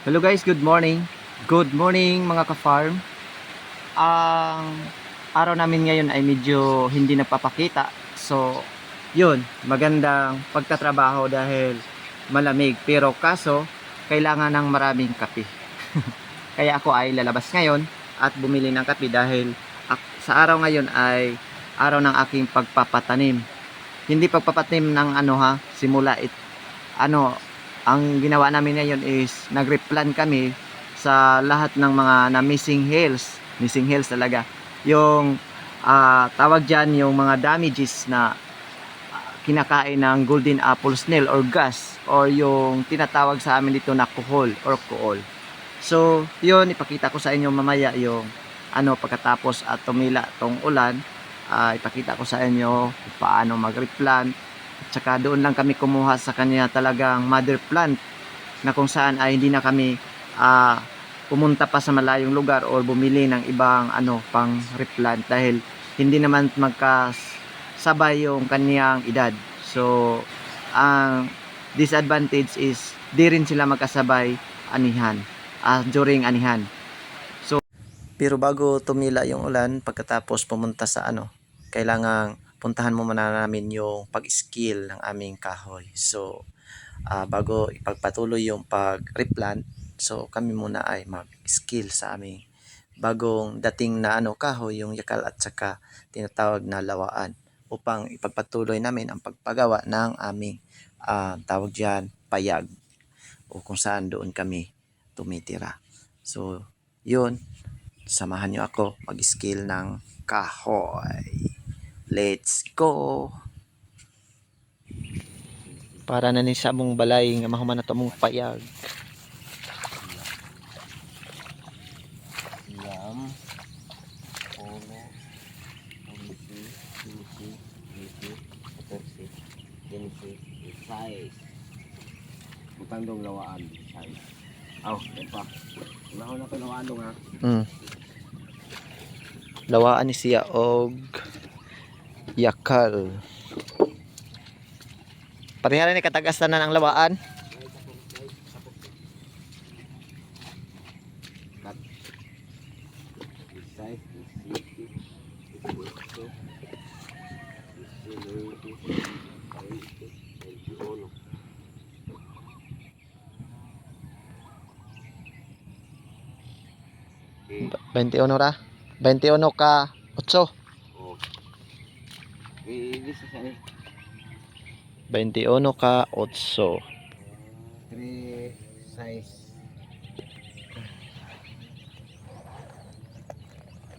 Hello guys, good morning. Good morning mga ka-farm. Ang araw namin ngayon ay medyo hindi nagpapakita. So, yun, magandang pagtatrabaho dahil malamig. Pero kaso, kailangan ng maraming kape. Kaya ako ay lalabas ngayon at bumili ng kape dahil sa araw ngayon ay araw ng aking pagpapatanim. Hindi pagpapatanim ng simula ang ginawa namin ngayon is nag-replant kami sa lahat ng mga na missing hills talaga. Yung tawag dyan, yung mga damages na kinakain ng golden apple snail or gas, or yung tinatawag sa amin dito na kuhol or kuol. So, yun, ipakita ko sa inyo mamaya yung pagkatapos at tumila tong ulan, ipakita ko sa inyo paano mag-replant. Tsaka doon lang kami kumuha sa kanya talagang mother plant na kung saan ay hindi na kami pumunta pa sa malayong lugar or bumili ng ibang pang replant dahil hindi naman magkasabay yung kanyang edad. So ang disadvantage is di rin sila magkasabay anihan during anihan. So pero bago tumila yung ulan, pagkatapos pumunta sa kailangang puntahan mo muna namin yung pag-skill ng aming kahoy. So, bago ipagpatuloy yung pag-replant, so kami muna ay mag-skill sa aming bagong dating na kahoy, yung yakal at saka tinatawag na lawaan, upang ipagpatuloy namin ang pagpagawa ng aming tawag diyan payag, o kung saan doon kami tumitira. So, yun, samahan nyo ako mag-skill ng kahoy. Let's go! Para na ni sa mong balay nga mahuman na mong payag. Yam, Polo, Ulisi, Ulisi, Ulisi, 14, 15, size. Butandong lawaan, size. Aw, yan pa. Unahon na ito lawaan dong ha. Lawaan ni siya og yakal. Parehara ni katagas tanan ang lawaan. Cut. Size, 21 ra. 21 ka 8. Oh. Ilisa siya ni. 21 ka 8. 3 size.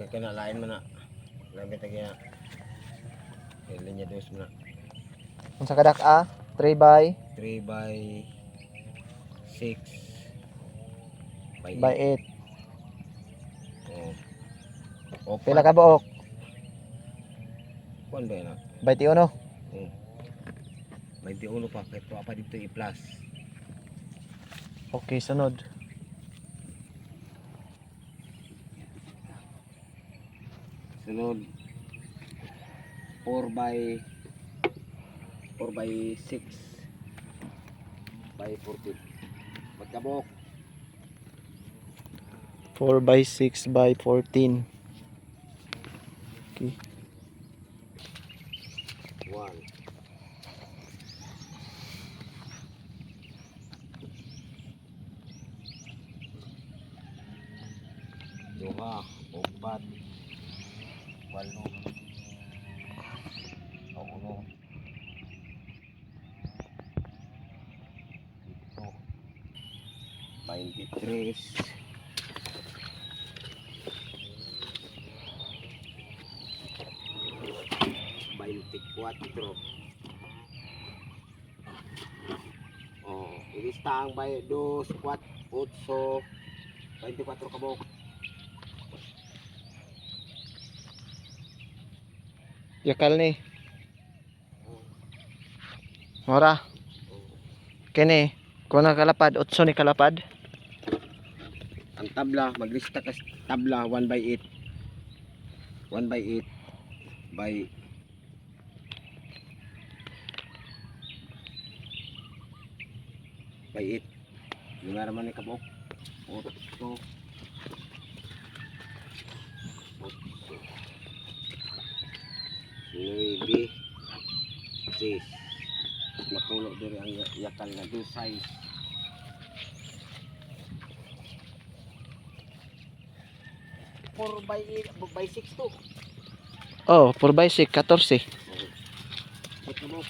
Kaya lain mo na. Labi tagya. Linya dos mo na. Unsa kadak 3 by 3 by 6 by 8. Oh. Pila ka buok? Kuan ba na? 21. Oh. 21 pa kay tuwa pa dito i-plus. Okay, sunod. Sunod 4 by 6 by 14. Magkabok 4 by 6 by 14. Okay. 1 duha upat walo uno ito 23 24. Oh, ilista ang bay 2 4 8 24 kabok. Yakal ni. Ora. Kini, kuno kalapad 8 ni kalapad. Ang tabla, maglista ka tabla 1 by 8. 1 by 8 by by 8. Lima naman ni kabok. 8, 9, 10. Napulo diri ang yakal na 2 size. by 6 to. Oh, 4x6, 14. Ito mo.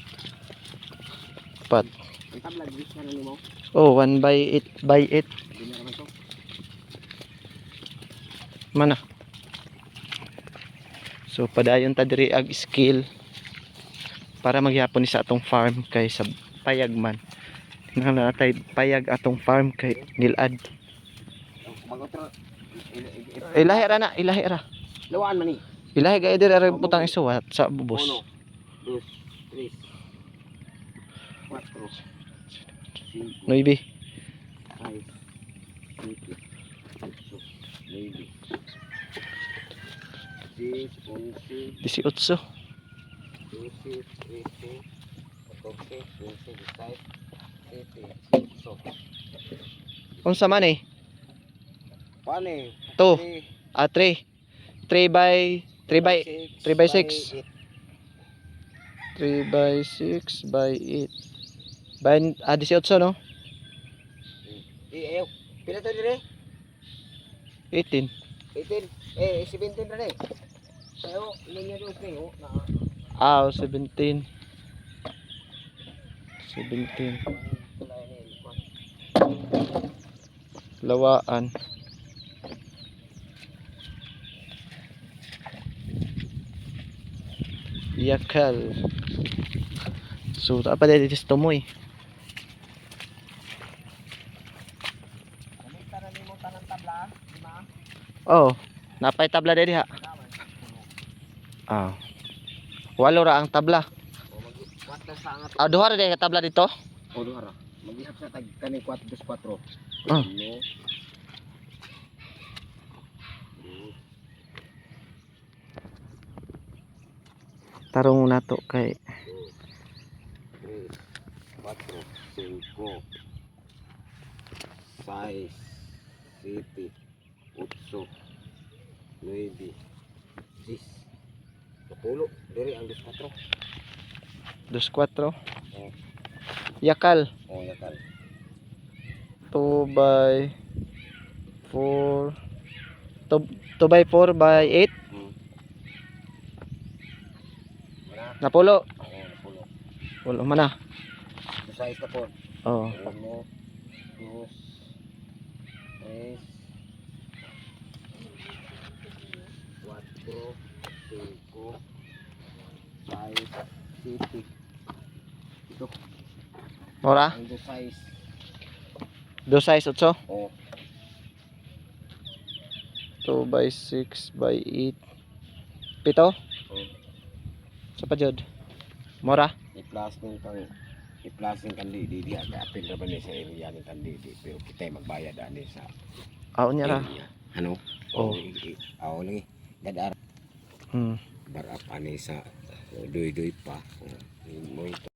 Pat. Ang tabla, gis na rin mo. Oh, 1x8 by 8. Hindi na naman to. Mana? So padayon ta diri ag skill para magyapon ni sa atong farm kay sa payag man. Tingnan natay payag atong farm kay nilad. Mag-otro. Ilahi ra na, ilahi ra. Lawaan man ni. Ilahi gay diri ra butang isuwat sa bubos. 1, 2, 3, 4, 5, 9. 6, 7, 8, 9, 10, 11, 12, 13, 14, 15, 16, 17, 18, 19, 20. Unsa man eh? Paano eh? 2, 3. 3 by 6. 3 by 6 by 8. By 18 no? Ayaw. Pila to dire? 18. 18. 17 na eh. Sayo, linya dos na yun. Ah, 17. 17. Lawaan. Yakal. So, apa dito dito mo eh. Oh, napay tabla dito ha. Ah. Walo ra ang tabla. Ah, duha ra ka tabla dito. O duha ra. Mag-ihap sa tag kani 4 2 4. Ah. No. Tarong nato kay 3, 4, 5, 6, 7, 8, 9, 10. Kapulo, diri ang 24. 24. Oh, Yakal. oh yakal. 2 by 4. 2 by 4 by 8. Mana? Napulo. Oh, napulo. Wala man na. Size na po. Oh. 1, 2, 3, 4, 5, 6, 7. Ito, Mora? ang size. 2 size 8. Oh, 2 by 6 by 8. Pito? oh. Sa pa jud. Mora? I-plasting kan di aga apil ra ba ni sa area ni kan di pero kita magbayad ani sa Aw niya ra. area. Ano? Oh. Aw lagi. Dadar Hmm. barap ani sa doy-doy pa. Oh, mo ito.